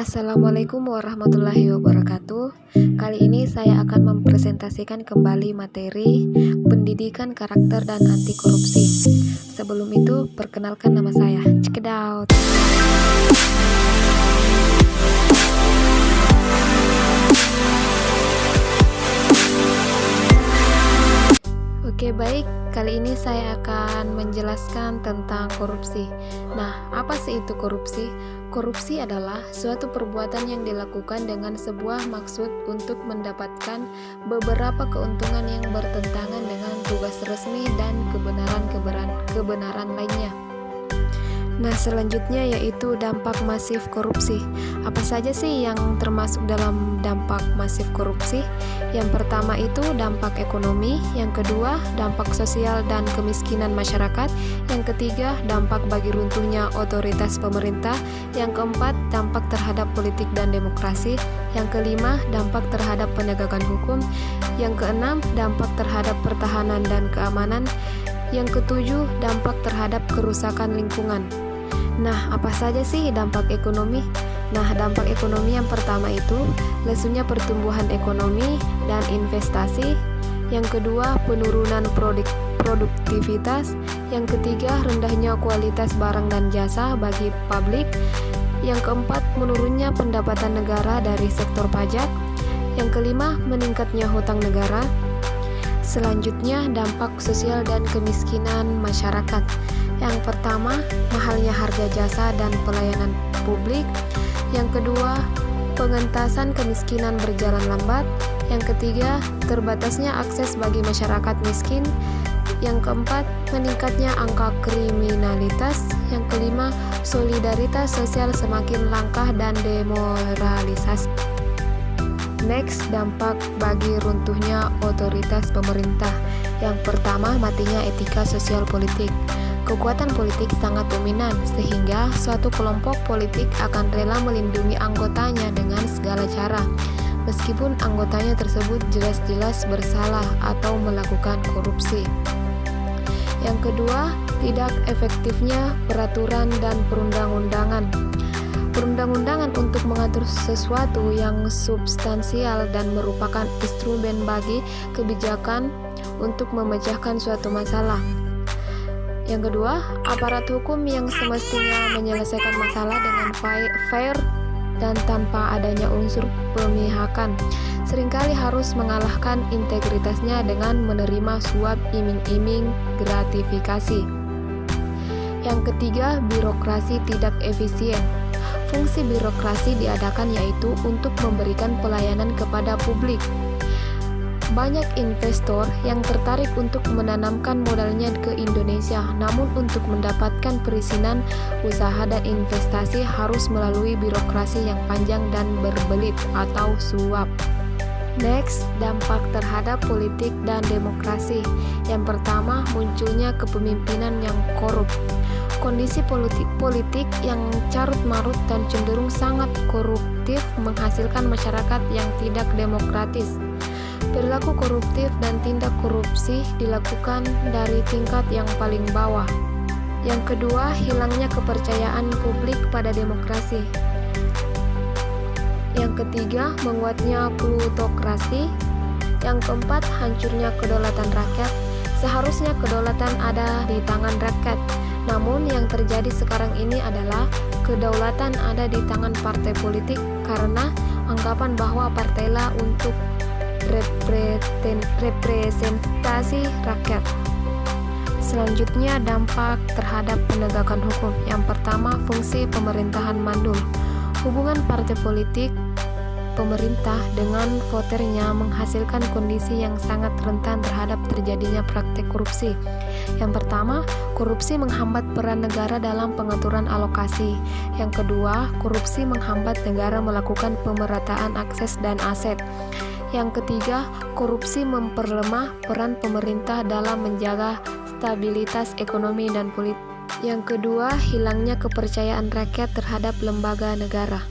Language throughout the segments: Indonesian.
Assalamualaikum warahmatullahi wabarakatuh. Kali ini saya akan mempresentasikan kembali materi pendidikan karakter dan anti korupsi. Sebelum itu, perkenalkan nama saya. Check it out. Oke, baik. Kali ini saya akan menjelaskan tentang korupsi. Nah, apa sih itu korupsi? Korupsi adalah suatu perbuatan yang dilakukan dengan sebuah maksud untuk mendapatkan beberapa keuntungan yang bertentangan dengan tugas resmi dan kebenaran lainnya. Nah, selanjutnya yaitu dampak masif korupsi. Apa saja sih yang termasuk dalam dampak masif korupsi? Yang pertama itu dampak ekonomi, yang kedua dampak sosial dan kemiskinan masyarakat, yang ketiga dampak bagi runtuhnya otoritas pemerintah, yang keempat dampak terhadap politik dan demokrasi, yang kelima dampak terhadap penegakan hukum, yang keenam dampak terhadap pertahanan dan keamanan, yang ketujuh dampak terhadap kerusakan lingkungan. Nah, apa saja sih dampak ekonomi? Nah, dampak ekonomi yang pertama itu lesunya pertumbuhan ekonomi dan investasi. Yang kedua, penurunan produktivitas. Yang ketiga, rendahnya kualitas barang dan jasa bagi publik. Yang keempat, menurunnya pendapatan negara dari sektor pajak. Yang kelima, meningkatnya hutang negara. Selanjutnya, dampak sosial dan kemiskinan masyarakat. Yang pertama, mahalnya harga jasa dan pelayanan publik. Yang kedua, pengentasan kemiskinan berjalan lambat. Yang ketiga, terbatasnya akses bagi masyarakat miskin. Yang keempat, meningkatnya angka kriminalitas. Yang kelima, solidaritas sosial semakin langka dan demoralisasi. Next, dampak bagi runtuhnya otoritas pemerintah. Yang pertama, matinya etika sosial politik. Kekuatan politik sangat dominan, sehingga suatu kelompok politik akan rela melindungi anggotanya dengan segala cara, meskipun anggotanya tersebut jelas-jelas bersalah atau melakukan korupsi. Yang kedua, tidak efektifnya peraturan dan perundang-undangan. Perundang-undangan untuk mengatur sesuatu yang substansial dan merupakan instrumen bagi kebijakan untuk memecahkan suatu masalah. Yang kedua, aparat hukum yang semestinya menyelesaikan masalah dengan fair dan tanpa adanya unsur pemihakan, seringkali harus mengalahkan integritasnya dengan menerima suap iming-iming gratifikasi. Yang ketiga, birokrasi tidak efisien. Fungsi birokrasi diadakan yaitu untuk memberikan pelayanan kepada publik. Banyak investor yang tertarik untuk menanamkan modalnya ke Indonesia, namun untuk mendapatkan perizinan usaha dan investasi harus melalui birokrasi yang panjang dan berbelit atau suap. Next, dampak terhadap politik dan demokrasi. Yang pertama, munculnya kepemimpinan yang korup. Kondisi politik yang carut-marut dan cenderung sangat koruptif menghasilkan masyarakat yang tidak demokratis. Perilaku koruptif dan tindak korupsi dilakukan dari tingkat yang paling bawah. Yang kedua, hilangnya kepercayaan publik pada demokrasi. Yang ketiga, menguatnya plutokrasi. Yang keempat, hancurnya kedaulatan rakyat. Seharusnya kedaulatan ada di tangan rakyat. Namun yang terjadi sekarang ini adalah kedaulatan ada di tangan partai politik karena anggapan bahwa partailah untuk representasi rakyat. Selanjutnya, dampak terhadap penegakan hukum. Yang pertama, fungsi pemerintahan mandul. Hubungan partai politik pemerintah dengan voternya menghasilkan kondisi yang sangat rentan terhadap terjadinya praktek korupsi. Yang pertama, korupsi menghambat peran negara dalam pengaturan alokasi. Yang kedua, korupsi menghambat negara melakukan pemerataan akses dan aset. Yang ketiga, korupsi memperlemah peran pemerintah dalam menjaga stabilitas ekonomi dan politik. Yang kedua, hilangnya kepercayaan rakyat terhadap lembaga negara.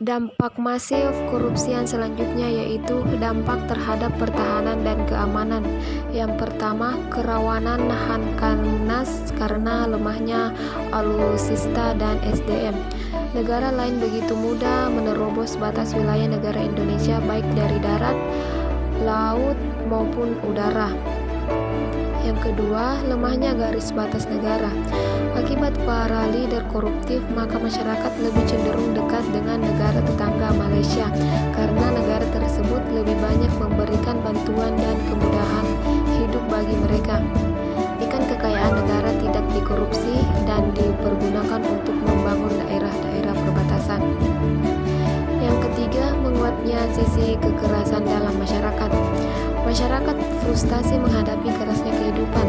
Dampak masif korupsi yang selanjutnya yaitu dampak terhadap pertahanan dan keamanan. Yang pertama, kerawanan nahan panas karena lemahnya alutsista dan SDM. Negara lain begitu mudah menerobos batas wilayah negara Indonesia baik dari darat, laut, maupun udara. Yang kedua, lemahnya garis batas negara. Akibat para leader koruptif, maka masyarakat lebih cenderung dekat dengan negara tetangga Malaysia karena negara tersebut lebih banyak memberikan bantuan dan kemudahan hidup bagi mereka. Ikan kekayaan negara tidak dikorupsi dan dipergunakan untuk membangun daerah-daerah perbatasan. Yang ketiga, menguatnya sisi kekerasan dalam masyarakat. Masyarakat frustasi menghadapi kerasnya kehidupan.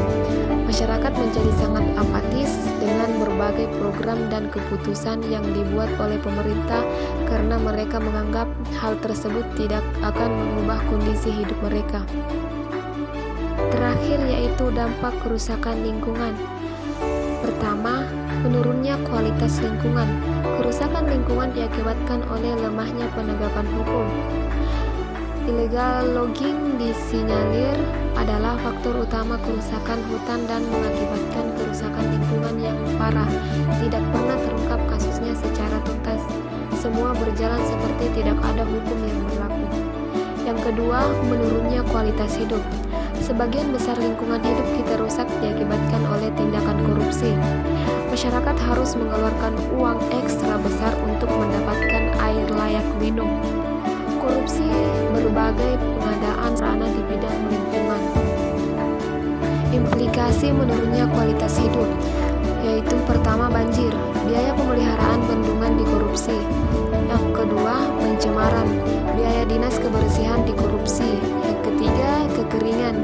Masyarakat menjadi sangat apatis dengan berbagai program dan keputusan yang dibuat oleh pemerintah karena mereka menganggap hal tersebut tidak akan mengubah kondisi hidup mereka. Terakhir yaitu dampak kerusakan lingkungan. Pertama, menurunnya kualitas lingkungan. Kerusakan lingkungan diakibatkan oleh lemahnya penegakan hukum. Illegal logging disinyalir adalah faktor utama kerusakan hutan dan mengakibatkan kerusakan lingkungan yang parah. Tidak pernah terungkap kasusnya secara tuntas. Semua berjalan seperti tidak ada hukum yang berlaku. Yang kedua, menurunnya kualitas hidup. Sebagian besar lingkungan hidup kita rusak diakibatkan oleh tindakan korupsi. Masyarakat harus mengeluarkan uang ekstra besar untuk mendapatkan air layak minum. Korupsi berbagai pengadaan sarana di bidang lingkungan. Implikasi menurunnya kualitas hidup, yaitu pertama banjir, biaya pemeliharaan bendungan dikorupsi. Yang kedua, pencemaran, biaya dinas kebersihan dikorupsi. Yang ketiga, kekeringan,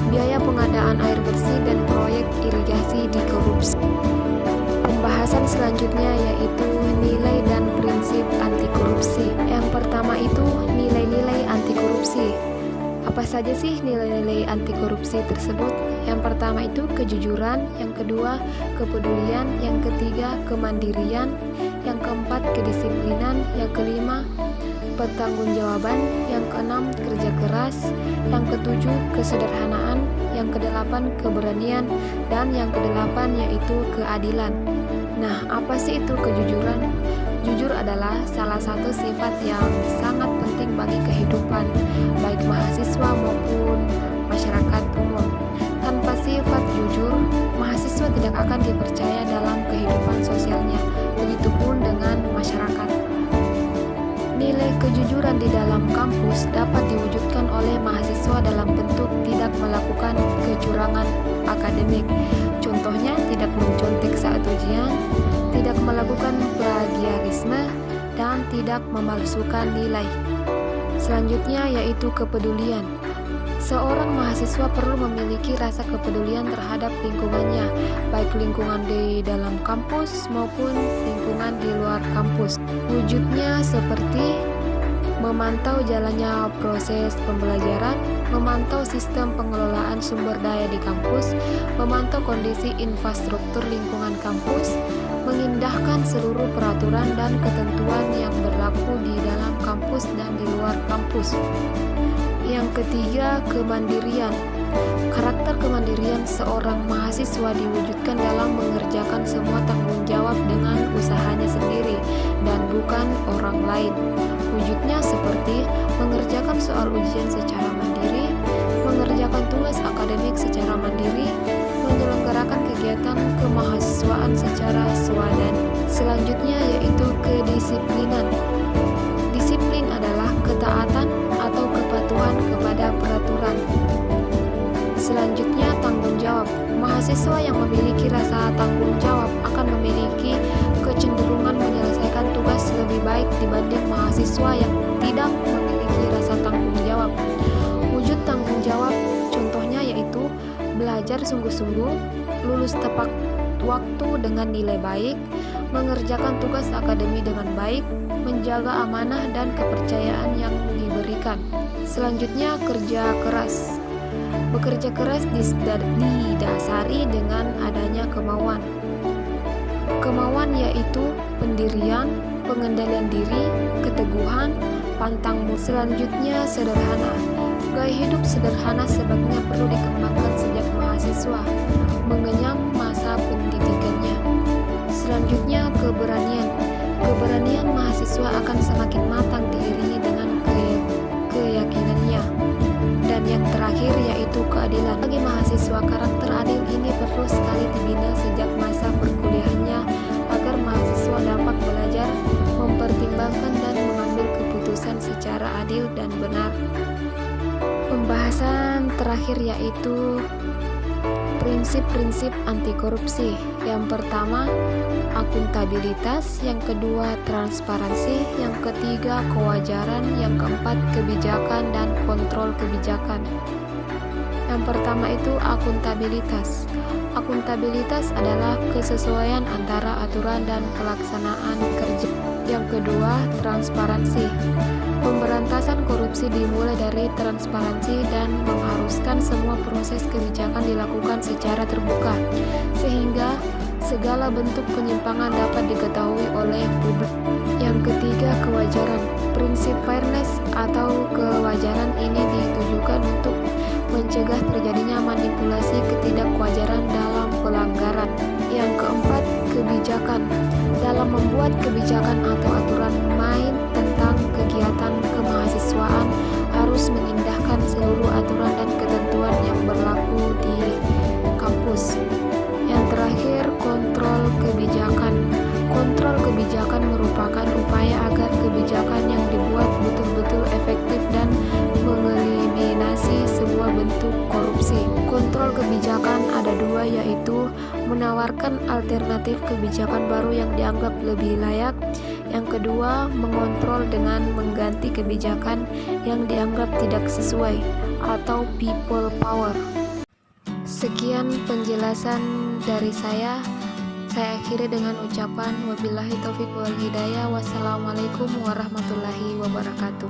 biaya pengadaan air bersih dan proyek irigasi dikorupsi. Pembahasan selanjutnya yaitu nilai dan prinsip anti korupsi. Yang pertama itu nilai-nilai anti korupsi. Apa saja sih nilai-nilai anti korupsi tersebut? Yang pertama itu kejujuran, yang kedua kepedulian, yang ketiga kemandirian, yang keempat kedisiplinan, yang kelima pertanggungjawaban, yang keenam kerja keras, yang ketujuh kesederhanaan, yang kedelapan keberanian, dan yang kedelapan yaitu keadilan. Nah, apa sih itu kejujuran? Jujur adalah salah satu sifat yang sangat penting bagi kehidupan, baik mahasiswa maupun masyarakat umum. Tanpa sifat jujur, mahasiswa tidak akan dipercaya dalam kehidupan sosialnya, begitupun dengan masyarakat. Nilai kejujuran di dalam kampus dapat diwujudkan oleh mahasiswa dalam bentuk tidak melakukan kecurangan akademik. Contohnya, tidak mencontek saat ujian, tidak melakukan plagiarisme, dan tidak memalsukan nilai. Selanjutnya yaitu kepedulian. Seorang mahasiswa perlu memiliki rasa kepedulian terhadap lingkungannya, baik lingkungan di dalam kampus maupun lingkungan di luar kampus. Wujudnya seperti memantau jalannya proses pembelajaran, memantau sistem pengelolaan sumber daya di kampus, memantau kondisi infrastruktur lingkungan kampus, mengindahkan seluruh peraturan dan ketentuan yang berlaku di dalam kampus dan di luar kampus. Yang ketiga, kemandirian. Karakter kemandirian seorang mahasiswa diwujudkan dalam mengerjakan semua tanggung jawab dengan usahanya sendiri dan bukan orang lain. Wujudnya seperti mengerjakan soal ujian secara mandiri, mengerjakan tugas akademik secara mandiri, menyelenggarakan kegiatan kemahasiswaan secara swadana. Selanjutnya yaitu kedisiplinan. Disiplin adalah ketaatan atau kepatuhan kepada peraturan. Selanjutnya, tanggung jawab. Mahasiswa yang memiliki rasa tanggung jawab akan memiliki kecenderungan menyelesaikan tugas lebih baik dibanding mahasiswa yang tidak memiliki rasa tanggung jawab. Wujud tanggung jawab contohnya yaitu belajar sungguh-sungguh, lulus tepat waktu dengan nilai baik, mengerjakan tugas akademi dengan baik, menjaga amanah dan kepercayaan yang diberikan. Selanjutnya, kerja keras. Bekerja keras didasari dengan adanya kemauan. Kemauan yaitu pendirian, pengendalian diri, keteguhan, pantang. Selanjutnya, sederhana. Gaya hidup sederhana sebaiknya perlu dikembangkan sejak mahasiswa, mengenyam masa pendidikannya. Selanjutnya, keberanian. Keberanian mahasiswa akan semakin matang diiringi dengan keyakinannya. Dan yang terakhir yaitu keadilan. Bagi mahasiswa, karakter adil ini perlu sekali dibina sejak masa perkuliahannya agar mahasiswa dapat belajar, mempertimbangkan dan mengambil keputusan secara adil dan benar. Pembahasan terakhir yaitu prinsip-prinsip anti korupsi. Yang pertama, akuntabilitas, yang kedua, transparansi, yang ketiga, kewajaran, yang keempat, kebijakan dan kontrol kebijakan. Yang pertama itu akuntabilitas. Akuntabilitas adalah kesesuaian antara aturan dan pelaksanaan kerja. Yang kedua, transparansi. Pemberantasan korupsi dimulai dari transparansi dan mengharuskan semua proses kebijakan dilakukan secara terbuka, sehingga segala bentuk penyimpangan dapat diketahui oleh publik. Yang ketiga, kewajaran. Prinsip fairness atau kewajaran ini ditujukan untuk mencegah terjadinya manipulasi ketidakwajaran dalam pelanggaran. Yang keempat, kebijakan. Dalam membuat kebijakan atau aturan main tentang kegiatan kemahasiswaan harus mengindahkan seluruh aturan dan ketentuan yang berlaku di kampus. Yang terakhir, kontrol kebijakan. Kontrol kebijakan merupakan upaya agar kebijakan yang dibuat betul-betul efektif dan mengeliminasi sebuah bentuk korupsi. Kontrol kebijakan ada dua, yaitu menawarkan alternatif kebijakan baru yang dianggap lebih layak. Yang kedua, mengontrol dengan mengganti kebijakan yang dianggap tidak sesuai atau people power. Sekian penjelasan dari saya. Saya akhiri dengan ucapan wabillahi taufiq wal hidayah. Wassalamualaikum warahmatullahi wabarakatuh.